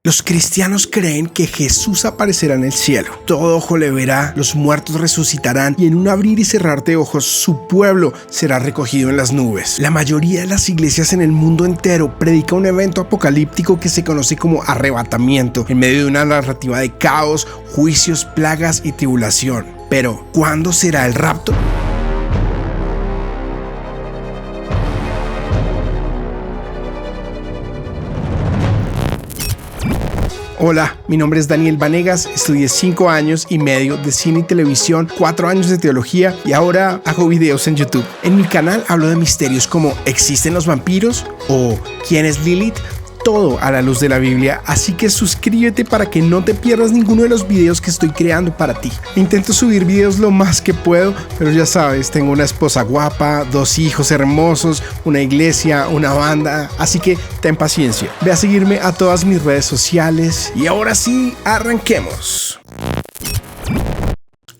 Los cristianos creen que Jesús aparecerá en el cielo. Todo ojo le verá, los muertos resucitarán y en un abrir y cerrar de ojos su pueblo será recogido en las nubes. La mayoría de las iglesias en el mundo entero predica un evento apocalíptico que se conoce como arrebatamiento, en medio de una narrativa de caos, juicios, plagas y tribulación. Pero, ¿cuándo será el rapto? Hola, mi nombre es Daniel Vanegas, estudié 5 años y medio de cine y televisión, 4 años de teología y ahora hago videos en YouTube. En mi canal hablo de misterios como ¿existen los vampiros? O ¿quién es Lilith? Todo a la luz de la Biblia, así que suscríbete para que no te pierdas ninguno de los videos que estoy creando para ti. Intento subir videos lo más que puedo, pero ya sabes, tengo una esposa guapa, 2 hijos hermosos, una iglesia, una banda, así que ten paciencia. Ve a seguirme a todas mis redes sociales y ahora sí, arranquemos.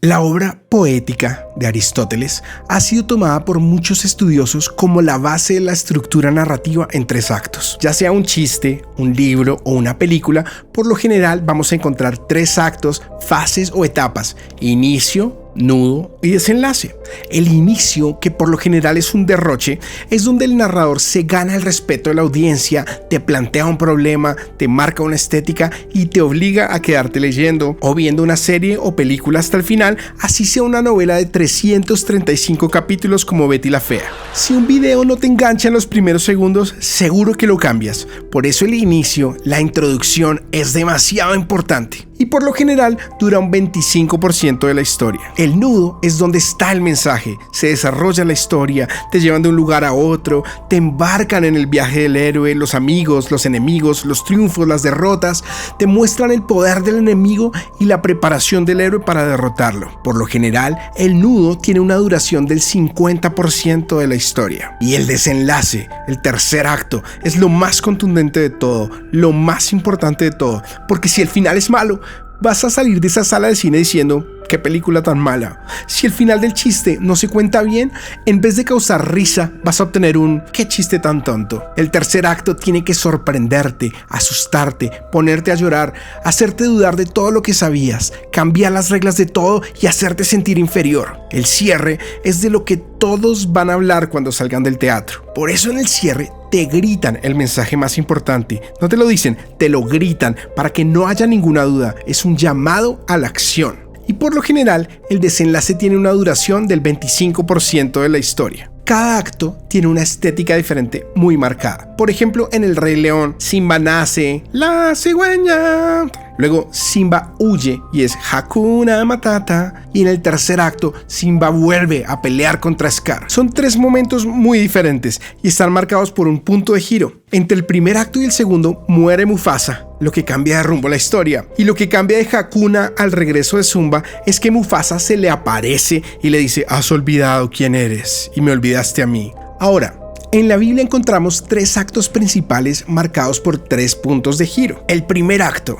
La obra poética de Aristóteles ha sido tomada por muchos estudiosos como la base de la estructura narrativa en 3 actos. Ya sea un chiste, un libro o una película, por lo general vamos a encontrar 3 actos, fases o etapas: inicio, nudo y desenlace. El inicio, que por lo general es un derroche, es donde el narrador se gana el respeto de la audiencia, te plantea un problema, te marca una estética y te obliga a quedarte leyendo o viendo una serie o película hasta el final, así sea una novela de 335 capítulos como Betty la Fea. Si un video no te engancha en los primeros segundos, seguro que lo cambias. Por eso el inicio, la introducción, es demasiado importante. Y por lo general dura un 25% de la historia. El nudo es donde está el mensaje, se desarrolla la historia, te llevan de un lugar a otro, te embarcan en el viaje del héroe, los amigos, los enemigos, los triunfos, las derrotas, te muestran el poder del enemigo y la preparación del héroe para derrotarlo. Por lo general, el nudo tiene una duración del 50% de la historia. Y el desenlace, el tercer acto, es lo más contundente de todo, lo más importante de todo, porque si el final es malo, vas a salir de esa sala de cine diciendo: ¡qué película tan mala! Si el final del chiste no se cuenta bien, en vez de causar risa, vas a obtener un ¡qué chiste tan tonto! El tercer acto tiene que sorprenderte, asustarte, ponerte a llorar, hacerte dudar de todo lo que sabías, cambiar las reglas de todo y hacerte sentir inferior. El cierre es de lo que todos van a hablar cuando salgan del teatro. Por eso en el cierre te gritan el mensaje más importante. No te lo dicen, te lo gritan para que no haya ninguna duda. Es un llamado a la acción. Y por lo general, el desenlace tiene una duración del 25% de la historia. Cada acto tiene una estética diferente muy marcada. Por ejemplo, en El Rey León, Simba nace, la cigüeña. Luego Simba huye y es Hakuna Matata. Y en el tercer acto, Simba vuelve a pelear contra Scar. Son 3 momentos muy diferentes y están marcados por un punto de giro. Entre el primer acto y el segundo muere Mufasa, lo que cambia de rumbo la historia. Y lo que cambia de Hakuna al regreso de Simba es que Mufasa se le aparece y le dice: has olvidado quién eres y me olvidaste a mí. Ahora, en la Biblia encontramos 3 actos principales marcados por 3 puntos de giro. El primer acto: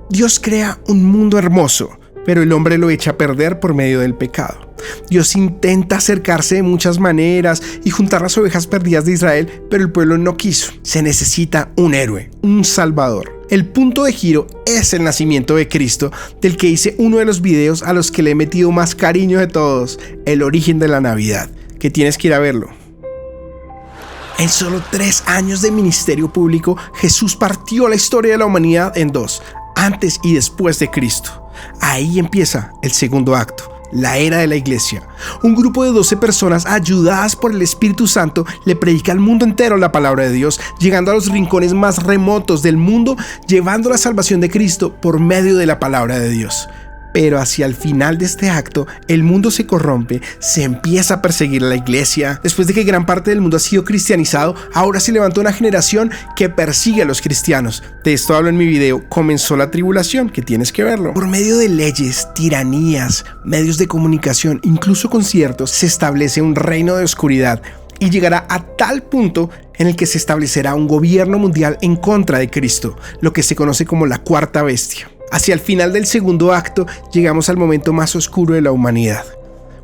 Dios crea un mundo hermoso, pero el hombre lo echa a perder por medio del pecado. Dios intenta acercarse de muchas maneras y juntar las ovejas perdidas de Israel, pero el pueblo no quiso. Se necesita un héroe, un salvador. El punto de giro es el nacimiento de Cristo, del que hice uno de los videos a los que le he metido más cariño de todos: el origen de la Navidad, que tienes que ir a verlo. En solo 3 años de ministerio público, Jesús partió la historia de la humanidad en 2, antes y después de Cristo. Ahí empieza el segundo acto, la era de la iglesia. Un grupo de 12 personas ayudadas por el Espíritu Santo le predica al mundo entero la palabra de Dios, llegando a los rincones más remotos del mundo, llevando la salvación de Cristo por medio de la palabra de Dios. Pero hacia el final de este acto, el mundo se corrompe, se empieza a perseguir a la iglesia. Después de que gran parte del mundo ha sido cristianizado, ahora se levantó una generación que persigue a los cristianos. De esto hablo en mi video Comenzó la tribulación, que tienes que verlo. Por medio de leyes, tiranías, medios de comunicación, incluso conciertos, se establece un reino de oscuridad. Y llegará a tal punto en el que se establecerá un gobierno mundial en contra de Cristo, lo que se conoce como la cuarta bestia. Hacia el final del segundo acto llegamos al momento más oscuro de la humanidad,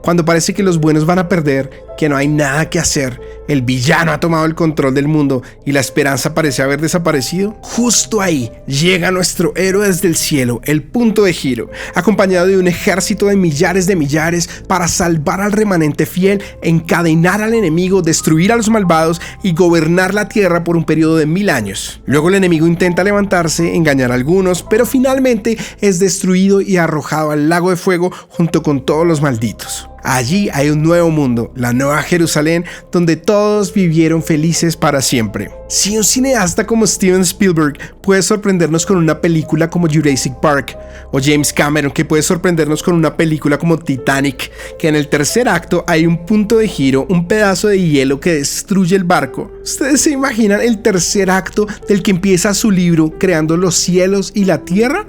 cuando parece que los buenos van a perder, que no hay nada que hacer, el villano ha tomado el control del mundo y la esperanza parece haber desaparecido, justo ahí llega nuestro héroe desde el cielo, el punto de giro, acompañado de un ejército de millares para salvar al remanente fiel, encadenar al enemigo, destruir a los malvados y gobernar la tierra por un periodo de 1000 años. Luego el enemigo intenta levantarse, engañar a algunos, pero finalmente es destruido y arrojado al lago de fuego junto con todos los malditos. Allí hay un nuevo mundo, la nueva Jerusalén, donde todos vivieron felices para siempre. Si un cineasta como Steven Spielberg puede sorprendernos con una película como Jurassic Park, o James Cameron que puede sorprendernos con una película como Titanic, que en el tercer acto hay un punto de giro, un pedazo de hielo que destruye el barco, ¿ustedes se imaginan el tercer acto del que empieza su libro creando los cielos y la tierra?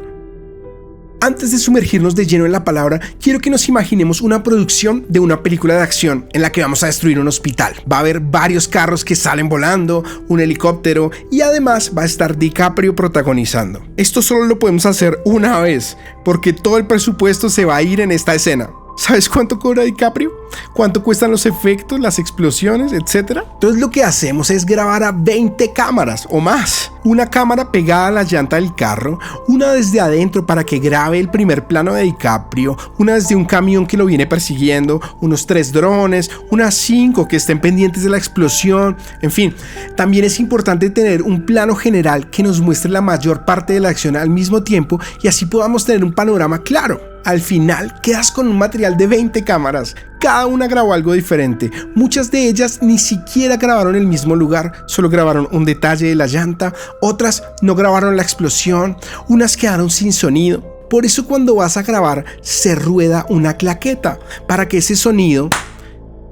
Antes de sumergirnos de lleno en la palabra, quiero que nos imaginemos una producción de una película de acción en la que vamos a destruir un hospital. Va a haber varios carros que salen volando, un helicóptero y además va a estar DiCaprio protagonizando. Esto solo lo podemos hacer una vez, porque todo el presupuesto se va a ir en esta escena. ¿Sabes cuánto cobra DiCaprio? ¿Cuánto cuestan los efectos, las explosiones, etcétera? Entonces lo que hacemos es grabar a 20 cámaras o más. Una cámara pegada a la llanta del carro, una desde adentro para que grabe el primer plano de DiCaprio, una desde un camión que lo viene persiguiendo, unos 3 drones, unas 5 que estén pendientes de la explosión. En fin, también es importante tener un plano general que nos muestre la mayor parte de la acción al mismo tiempo y así podamos tener un panorama claro. Al final quedas con un material de 20 cámaras, cada una grabó algo diferente, muchas de ellas ni siquiera grabaron el mismo lugar, solo grabaron un detalle de la llanta, otras no grabaron la explosión, unas quedaron sin sonido. Por eso cuando vas a grabar se rueda una claqueta para que ese sonido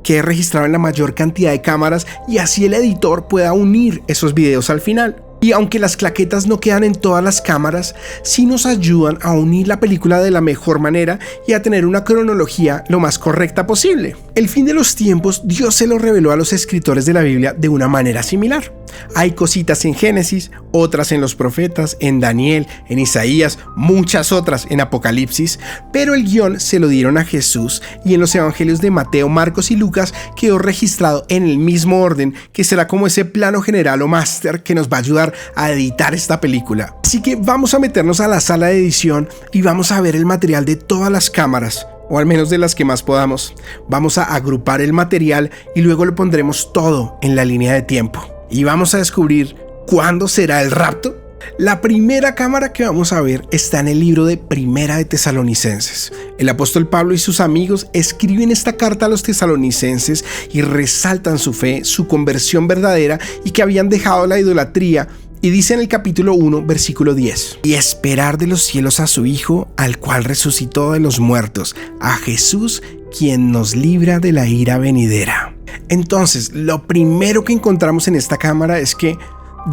quede registrado en la mayor cantidad de cámaras y así el editor pueda unir esos videos al final. Y aunque las claquetas no quedan en todas las cámaras, sí nos ayudan a unir la película de la mejor manera y a tener una cronología lo más correcta posible. El fin de los tiempos, Dios se lo reveló a los escritores de la Biblia de una manera similar. Hay cositas en Génesis, otras en los profetas, en Daniel, en Isaías, muchas otras en Apocalipsis, pero el guión se lo dieron a Jesús y en los evangelios de Mateo, Marcos y Lucas quedó registrado en el mismo orden, que será como ese plano general o máster que nos va a ayudar a editar esta película. Así que vamos a meternos a la sala de edición y vamos a ver el material de todas las cámaras, o al menos de las que más podamos. Vamos a agrupar el material y luego lo pondremos todo en la línea de tiempo. Y vamos a descubrir cuándo será el rapto. La primera cámara que vamos a ver está en el libro de Primera de Tesalonicenses. El apóstol Pablo y sus amigos escriben esta carta a los tesalonicenses y resaltan su fe, su conversión verdadera y que habían dejado la idolatría. Y dice en el capítulo 1, versículo 10: y esperar de los cielos a su Hijo, al cual resucitó de los muertos, a Jesús, quien nos libra de la ira venidera. Entonces, lo primero que encontramos en esta cámara es que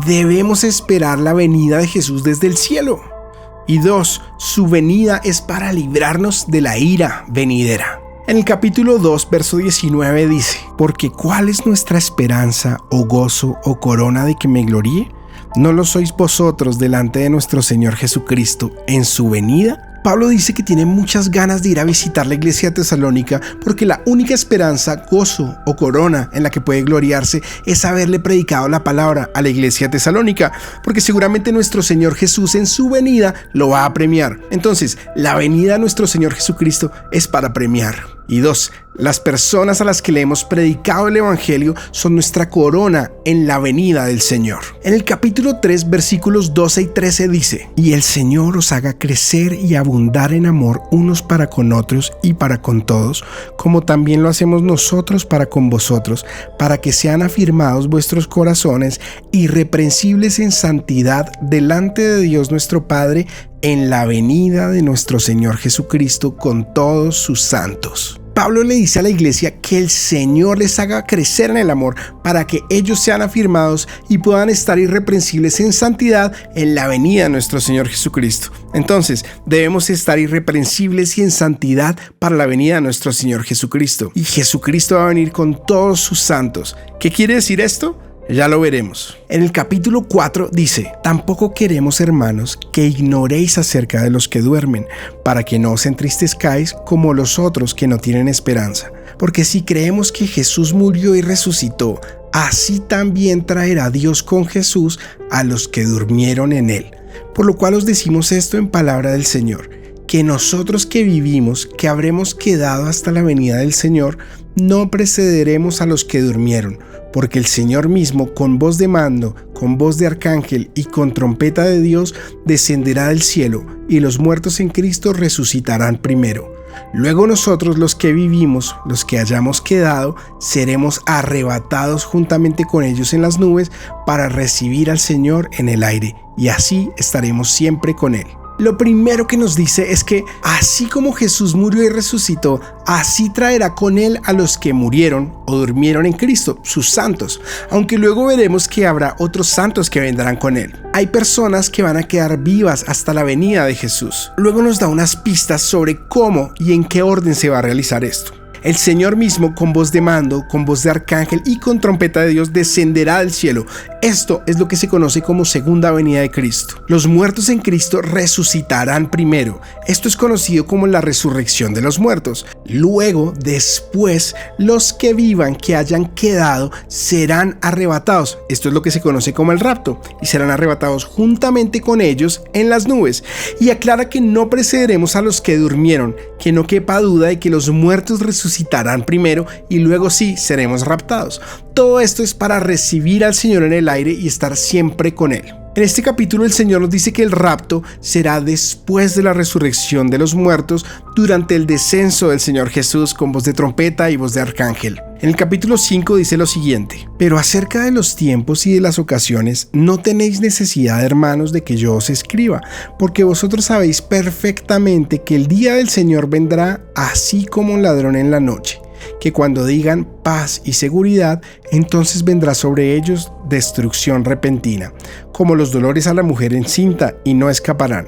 debemos esperar la venida de Jesús desde el cielo. Y 2, su venida es para librarnos de la ira venidera. En el capítulo 2, verso 19 dice: porque ¿cuál es nuestra esperanza, o gozo, o corona de que me gloríe? ¿No lo sois vosotros delante de nuestro Señor Jesucristo en su venida? Pablo dice que tiene muchas ganas de ir a visitar la iglesia de Tesalónica porque la única esperanza, gozo o corona en la que puede gloriarse es haberle predicado la palabra a la iglesia de Tesalónica, porque seguramente nuestro Señor Jesús en su venida lo va a premiar. Entonces, la venida de nuestro Señor Jesucristo es para premiar. Y 2, las personas a las que le hemos predicado el evangelio son nuestra corona en la venida del Señor. En el capítulo 3, versículos 12 y 13 dice: y el Señor os haga crecer y abundar en amor unos para con otros y para con todos, como también lo hacemos nosotros para con vosotros, para que sean afirmados vuestros corazones irreprensibles en santidad delante de Dios nuestro Padre en la venida de nuestro Señor Jesucristo con todos sus santos. Pablo le dice a la iglesia que el Señor les haga crecer en el amor para que ellos sean afirmados y puedan estar irreprensibles en santidad en la venida de nuestro Señor Jesucristo. Entonces, debemos estar irreprensibles y en santidad para la venida de nuestro Señor Jesucristo. Y Jesucristo va a venir con todos sus santos. ¿Qué quiere decir esto? Ya lo veremos. En el capítulo 4 dice: tampoco queremos, hermanos, que ignoréis acerca de los que duermen, para que no os entristezcáis como los otros que no tienen esperanza. Porque si creemos que Jesús murió y resucitó, así también traerá Dios con Jesús a los que durmieron en él. Por lo cual os decimos esto en palabra del Señor, que nosotros que vivimos, que habremos quedado hasta la venida del Señor, no precederemos a los que durmieron, porque el Señor mismo, con voz de mando, con voz de arcángel y con trompeta de Dios, descenderá del cielo, y los muertos en Cristo resucitarán primero. Luego nosotros los que vivimos, los que hayamos quedado, seremos arrebatados juntamente con ellos en las nubes para recibir al Señor en el aire, y así estaremos siempre con Él. Lo primero que nos dice es que así como Jesús murió y resucitó, así traerá con él a los que murieron o durmieron en Cristo, sus santos, aunque luego veremos que habrá otros santos que vendrán con él. Hay personas que van a quedar vivas hasta la venida de Jesús. Luego nos da unas pistas sobre cómo y en qué orden se va a realizar esto. El Señor mismo, con voz de mando, con voz de arcángel y con trompeta de Dios, descenderá del cielo. Esto es lo que se conoce como segunda venida de Cristo. Los muertos en Cristo resucitarán primero. Esto es conocido como la resurrección de los muertos. Luego, después, los que vivan, que hayan quedado, serán arrebatados. Esto es lo que se conoce como el rapto. Y serán arrebatados juntamente con ellos en las nubes. Y aclara que no precederemos a los que durmieron, que no quepa duda de que los muertos resucitarán primero y luego sí seremos raptados. Todo esto es para recibir al Señor en el aire y estar siempre con Él. En este capítulo el Señor nos dice que el rapto será después de la resurrección de los muertos durante el descenso del Señor Jesús con voz de trompeta y voz de arcángel. En el capítulo 5 dice lo siguiente: pero acerca de los tiempos y de las ocasiones no tenéis necesidad, hermanos, de que yo os escriba, porque vosotros sabéis perfectamente que el día del Señor vendrá así como un ladrón en la noche, que cuando digan paz y seguridad, entonces vendrá sobre ellos destrucción repentina, como los dolores a la mujer encinta, y no escaparán.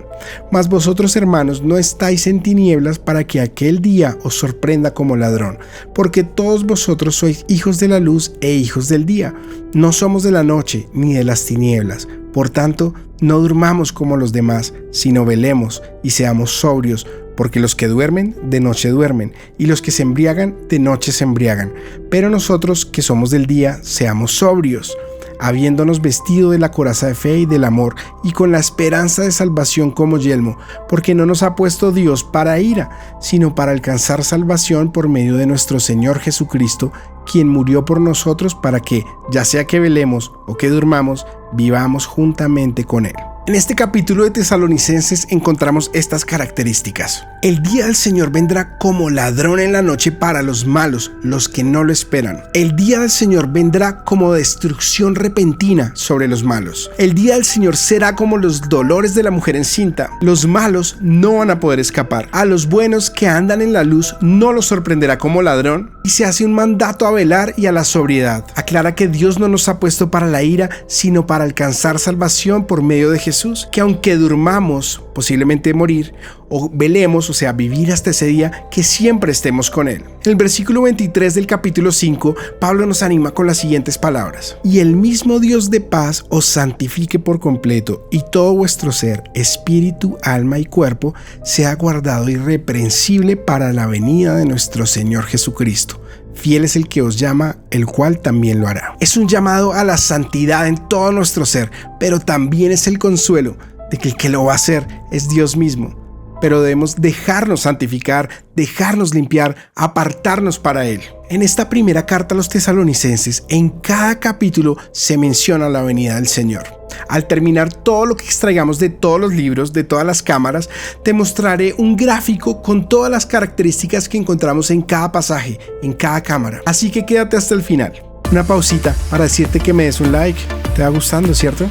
Mas vosotros, hermanos, no estáis en tinieblas para que aquel día os sorprenda como ladrón, porque todos vosotros sois hijos de la luz e hijos del día. No somos de la noche ni de las tinieblas. Por tanto, no durmamos como los demás, sino velemos y seamos sobrios, porque los que duermen, de noche duermen, y los que se embriagan, de noche se embriagan. Pero nosotros, que somos del día, seamos sobrios, habiéndonos vestido de la coraza de fe y del amor, y con la esperanza de salvación como yelmo, porque no nos ha puesto Dios para ira, sino para alcanzar salvación por medio de nuestro Señor Jesucristo, quien murió por nosotros para que, ya sea que velemos o que durmamos, vivamos juntamente con Él. En este capítulo de Tesalonicenses encontramos estas características. El día del Señor vendrá como ladrón en la noche para los malos, los que no lo esperan. El día del Señor vendrá como destrucción repentina sobre los malos. El día del Señor será como los dolores de la mujer encinta. Los malos no van a poder escapar. A los buenos que andan en la luz no los sorprenderá como ladrón, y se hace un mandato a velar y a la sobriedad. Aclara que Dios no nos ha puesto para la ira, sino para alcanzar salvación por medio de Jesús, que aunque durmamos, posiblemente morir, o velemos, o sea, vivir hasta ese día, que siempre estemos con Él. En el versículo 23 del capítulo 5, Pablo nos anima con las siguientes palabras: y el mismo Dios de paz os santifique por completo, y todo vuestro ser, espíritu, alma y cuerpo, sea guardado irreprensible para la venida de nuestro Señor Jesucristo. Fiel es el que os llama, el cual también lo hará. Es un llamado a la santidad en todo nuestro ser, pero también es el consuelo de que el que lo va a hacer es Dios mismo. Pero debemos dejarnos santificar, dejarnos limpiar, apartarnos para Él. En esta primera carta a los tesalonicenses, en cada capítulo se menciona la venida del Señor. Al terminar todo lo que extraigamos de todos los libros, de todas las cámaras, te mostraré un gráfico con todas las características que encontramos en cada pasaje, en cada cámara. Así que quédate hasta el final. Una pausita para decirte que me des un like. ¿Te va gustando, cierto?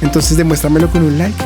Entonces demuéstramelo con un like.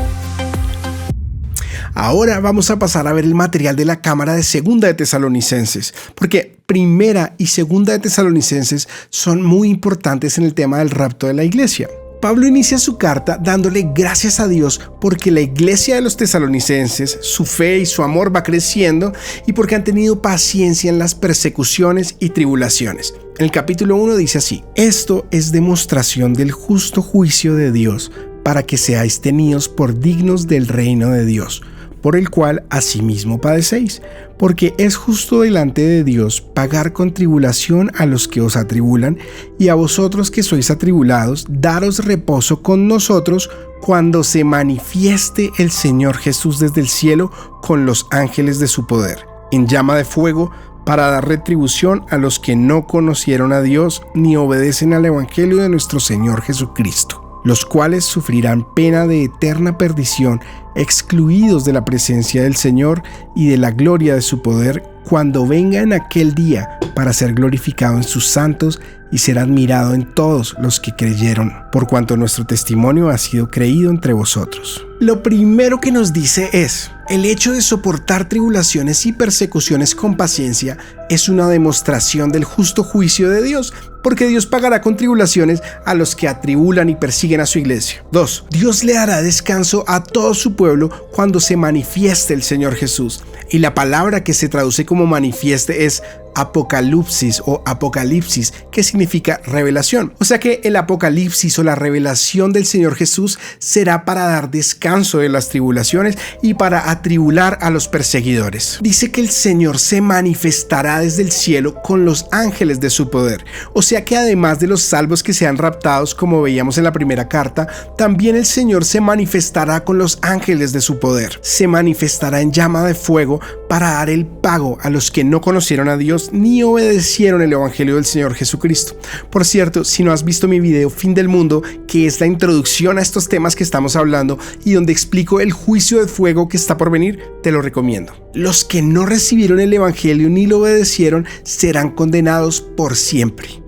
Ahora vamos a pasar a ver el material de la cámara de Segunda de Tesalonicenses, porque Primera y Segunda de Tesalonicenses son muy importantes en el tema del rapto de la iglesia. Pablo inicia su carta dándole gracias a Dios porque la iglesia de los tesalonicenses, su fe y su amor va creciendo, y porque han tenido paciencia en las persecuciones y tribulaciones. En el capítulo 1 dice así: esto es demostración del justo juicio de Dios, para que seáis tenidos por dignos del reino de Dios, por el cual asimismo padecéis, porque es justo delante de Dios pagar con tribulación a los que os atribulan, y a vosotros que sois atribulados, daros reposo con nosotros cuando se manifieste el Señor Jesús desde el cielo con los ángeles de su poder, en llama de fuego, para dar retribución a los que no conocieron a Dios ni obedecen al Evangelio de nuestro Señor Jesucristo, los cuales sufrirán pena de eterna perdición, excluidos de la presencia del Señor y de la gloria de su poder, cuando venga en aquel día para ser glorificado en sus santos y ser admirado en todos los que creyeron, por cuanto nuestro testimonio ha sido creído entre vosotros. Lo primero que nos dice es: el hecho de soportar tribulaciones y persecuciones con paciencia es una demostración del justo juicio de Dios, porque Dios pagará con tribulaciones a los que atribulan y persiguen a su iglesia. 2. Dios le dará descanso a todo su pueblo cuando se manifieste el Señor Jesús. Y la palabra que se traduce como manifieste es apocalipsis o apocalipsis, que significa revelación. O sea que el apocalipsis o la revelación del Señor Jesús será para dar descanso de las tribulaciones y para atribular a los perseguidores. Dice que el Señor se manifestará desde el cielo con los ángeles de su poder. O sea que además de los salvos que sean raptados, como veíamos en la primera carta, también el Señor se manifestará con los ángeles de su poder. Se manifestará en llama de fuego para dar el pago a los que no conocieron a Dios ni obedecieron el Evangelio del Señor Jesucristo. Por cierto, si no has visto mi video Fin del Mundo, que es la introducción a estos temas que estamos hablando y donde explico el juicio de fuego que está por venir, te lo recomiendo. Los que no recibieron el Evangelio ni lo obedecieron serán condenados por siempre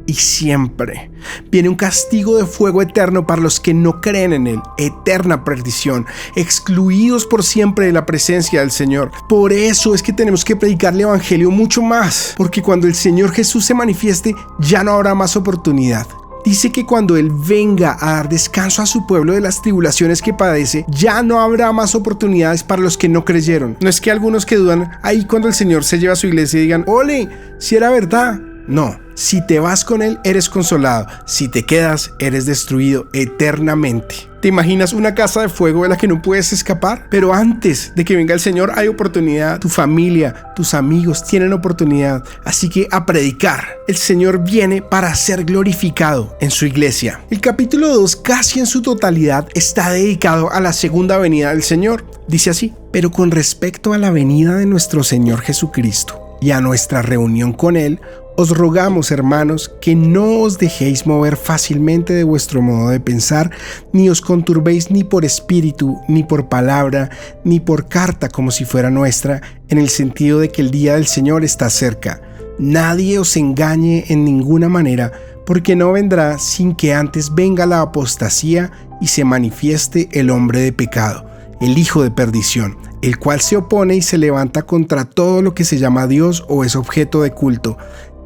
y siempre. Viene un castigo de fuego eterno para los que no creen en Él, eterna perdición, excluidos por siempre de la presencia del Señor. Por eso es que tenemos que predicar el Evangelio mucho más, porque cuando el Señor Jesús se manifieste, ya no habrá más oportunidad. Dice que cuando Él venga a dar descanso a su pueblo de las tribulaciones que padece, ya no habrá más oportunidades para los que no creyeron. No es que algunos que dudan ahí cuando el Señor se lleva a su iglesia y digan: ¡ole! Si era verdad. No, si te vas con Él eres consolado, si te quedas eres destruido eternamente. ¿Te imaginas una casa de fuego de la que no puedes escapar? Pero antes de que venga el Señor hay oportunidad. Tu familia, tus amigos tienen oportunidad. Así que a predicar. El Señor viene para ser glorificado en su iglesia. El capítulo 2 casi en su totalidad está dedicado a la segunda venida del Señor. Dice así: pero con respecto a la venida de nuestro Señor Jesucristo y a nuestra reunión con Él, os rogamos, hermanos, que no os dejéis mover fácilmente de vuestro modo de pensar, ni os conturbéis ni por espíritu, ni por palabra, ni por carta como si fuera nuestra, en el sentido de que el día del Señor está cerca. Nadie os engañe en ninguna manera, porque no vendrá sin que antes venga la apostasía y se manifieste el hombre de pecado, el hijo de perdición, el cual se opone y se levanta contra todo lo que se llama Dios o es objeto de culto,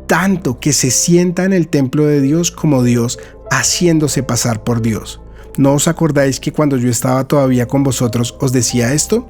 tanto que se sienta en el templo de Dios como Dios, haciéndose pasar por Dios. ¿No os acordáis que cuando yo estaba todavía con vosotros os decía esto?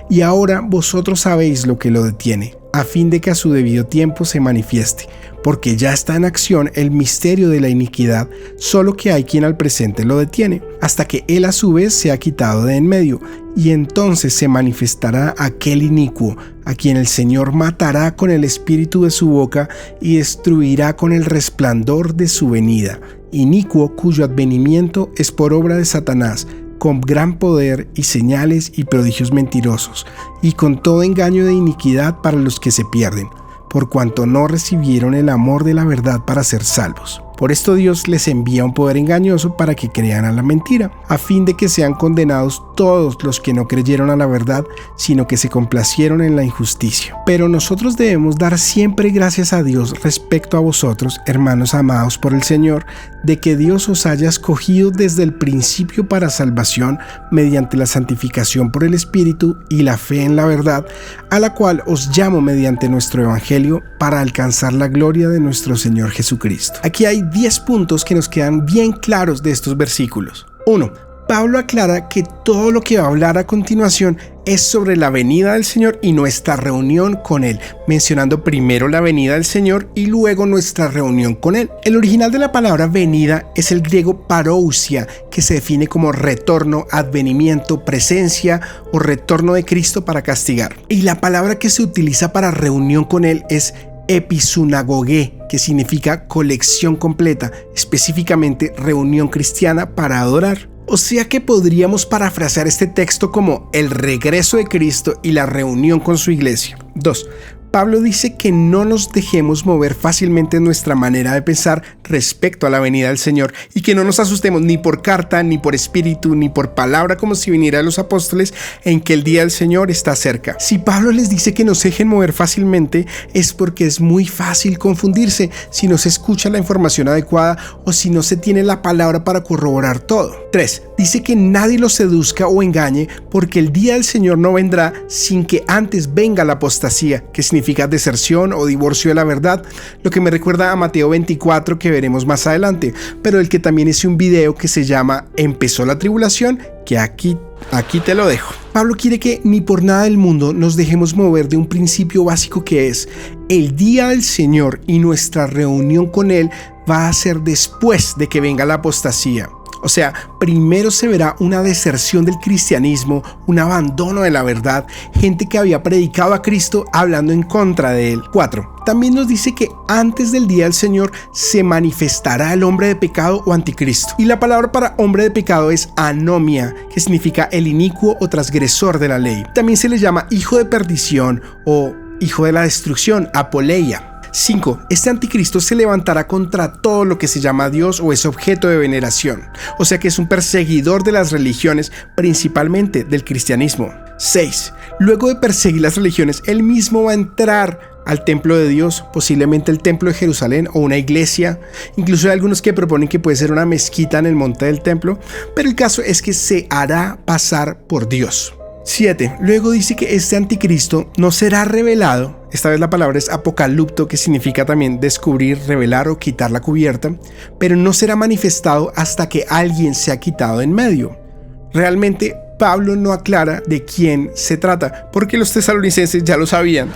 Y ahora vosotros sabéis lo que lo detiene, a fin de que a su debido tiempo se manifieste, porque ya está en acción el misterio de la iniquidad, solo que hay quien al presente lo detiene, hasta que él a su vez sea quitado de en medio, y entonces se manifestará aquel inicuo, a quien el Señor matará con el espíritu de su boca y destruirá con el resplandor de su venida, inicuo cuyo advenimiento es por obra de Satanás, con gran poder y señales y prodigios mentirosos, y con todo engaño de iniquidad para los que se pierden, por cuanto no recibieron el amor de la verdad para ser salvos. Por esto Dios les envía un poder engañoso para que crean a la mentira, a fin de que sean condenados todos los que no creyeron a la verdad, sino que se complacieron en la injusticia. Pero nosotros debemos dar siempre gracias a Dios respecto a vosotros, hermanos amados por el Señor, de que Dios os haya escogido desde el principio para salvación mediante la santificación por el Espíritu y la fe en la verdad, a la cual os llamo mediante nuestro Evangelio para alcanzar la gloria de nuestro Señor Jesucristo. Aquí hay 10 puntos que nos quedan bien claros de estos versículos. 1. Pablo aclara que todo lo que va a hablar a continuación es sobre la venida del Señor y nuestra reunión con Él, mencionando primero la venida del Señor y luego nuestra reunión con Él. El original de la palabra venida es el griego parousia, que se define como retorno, advenimiento, presencia o retorno de Cristo para castigar. Y la palabra que se utiliza para reunión con Él es episunagogé, que significa colección completa, específicamente reunión cristiana para adorar. O sea que podríamos parafrasear este texto como el regreso de Cristo y la reunión con su iglesia. 2. Pablo dice que no nos dejemos mover fácilmente en nuestra manera de pensar respecto a la venida del Señor y que no nos asustemos ni por carta, ni por espíritu, ni por palabra como si viniera de los apóstoles en que el día del Señor está cerca. Si Pablo les dice que no se dejen mover fácilmente es porque es muy fácil confundirse si no se escucha la información adecuada o si no se tiene la palabra para corroborar todo. 3. Dice que nadie los seduzca o engañe porque el día del Señor no vendrá sin que antes venga la apostasía, que significa deserción o divorcio de la verdad, lo que me recuerda a Mateo 24 que veremos más adelante, pero el que también hice un video que se llama Empezó la tribulación, que aquí te lo dejo. Pablo quiere que ni por nada del mundo nos dejemos mover de un principio básico que es el día del Señor y nuestra reunión con Él va a ser después de que venga la apostasía. O sea, primero se verá una deserción del cristianismo, un abandono de la verdad, gente que había predicado a Cristo hablando en contra de Él. 4. También nos dice que antes del día del Señor se manifestará el hombre de pecado o anticristo. Y la palabra para hombre de pecado es anomia, que significa el inicuo o transgresor de la ley. También se le llama hijo de perdición o hijo de la destrucción, apoleia. 5. Este anticristo se levantará contra todo lo que se llama Dios o es objeto de veneración, o sea que es un perseguidor de las religiones, principalmente del cristianismo. 6. Luego de perseguir las religiones, él mismo va a entrar al templo de Dios, posiblemente el templo de Jerusalén o una iglesia. Incluso hay algunos que proponen que puede ser una mezquita en el monte del templo, pero el caso es que se hará pasar por Dios. 7. Luego dice que este anticristo no será revelado. Esta vez la palabra es apocalipto, que significa también descubrir, revelar o quitar la cubierta, pero no será manifestado hasta que alguien se ha quitado en medio. Realmente Pablo no aclara de quién se trata, porque los tesalonicenses ya lo sabían.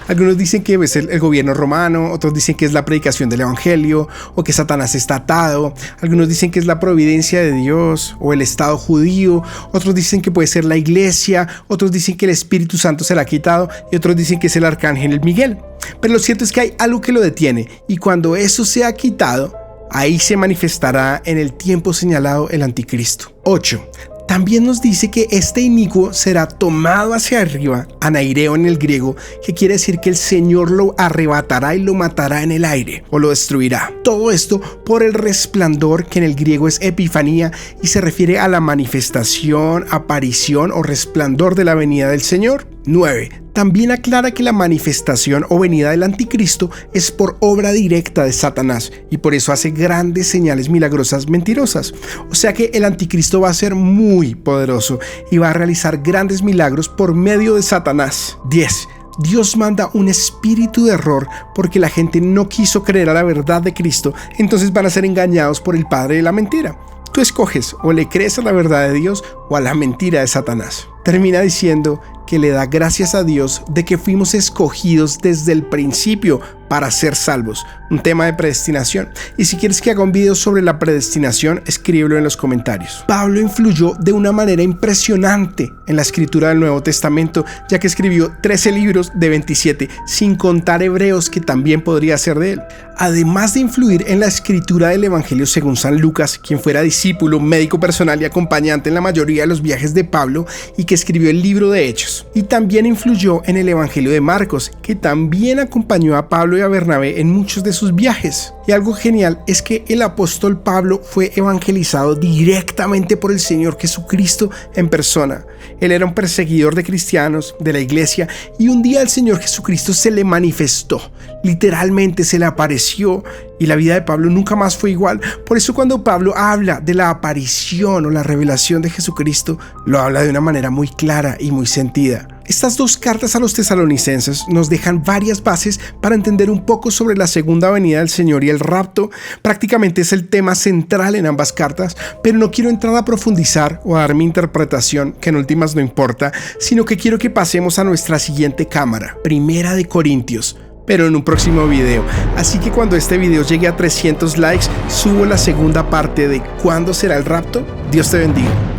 Algunos dicen que es el gobierno romano, otros dicen que es la predicación del evangelio o que Satanás está atado, algunos dicen que es la providencia de Dios o el Estado judío, otros dicen que puede ser la iglesia, otros dicen que el Espíritu Santo se la ha quitado y otros dicen que es el arcángel Miguel. Pero lo cierto es que hay algo que lo detiene y cuando eso se ha quitado, ahí se manifestará en el tiempo señalado el anticristo. 8. También nos dice que este inicuo será tomado hacia arriba, anaireo en el griego, que quiere decir que el Señor lo arrebatará y lo matará en el aire o lo destruirá. Todo esto por el resplandor, que en el griego es epifanía y se refiere a la manifestación, aparición o resplandor de la venida del Señor. 9. También aclara que la manifestación o venida del anticristo es por obra directa de Satanás y por eso hace grandes señales milagrosas mentirosas. O sea que el anticristo va a ser muy poderoso y va a realizar grandes milagros por medio de Satanás. 10. Dios manda un espíritu de error porque la gente no quiso creer a la verdad de Cristo, entonces van a ser engañados por el padre de la mentira. Tú escoges o le crees a la verdad de Dios o a la mentira de Satanás. Termina diciendo que le da gracias a Dios de que fuimos escogidos desde el principio para ser salvos, un tema de predestinación. Y si quieres que haga un video sobre la predestinación, escríbelo en los comentarios. Pablo influyó de una manera impresionante en la escritura del Nuevo Testamento, ya que escribió 13 libros de 27, sin contar Hebreos, que también podría ser de él. Además de influir en la escritura del Evangelio según San Lucas, quien fuera discípulo, médico personal y acompañante en la mayoría de los viajes de Pablo y que escribió el libro de Hechos. Y también influyó en el Evangelio de Marcos, que también acompañó a Pablo y a Bernabé en muchos de sus viajes. Y algo genial es que el apóstol Pablo fue evangelizado directamente por el Señor Jesucristo en persona. Él era un perseguidor de cristianos, de la iglesia, y un día el Señor Jesucristo se le manifestó, literalmente se le apareció, y la vida de Pablo nunca más fue igual. Por eso cuando Pablo habla de la aparición o la revelación de Jesucristo, lo habla de una manera muy clara y muy sentida. Estas dos cartas a los tesalonicenses nos dejan varias bases para entender un poco sobre la segunda venida del Señor y el rapto. Prácticamente es el tema central en ambas cartas, pero no quiero entrar a profundizar o a dar mi interpretación, que en últimas no importa, sino que quiero que pasemos a nuestra siguiente cámara, Primera de Corintios, pero en un próximo video. Así que cuando este video llegue a 300 likes, subo la segunda parte de ¿cuándo será el rapto? Dios te bendiga.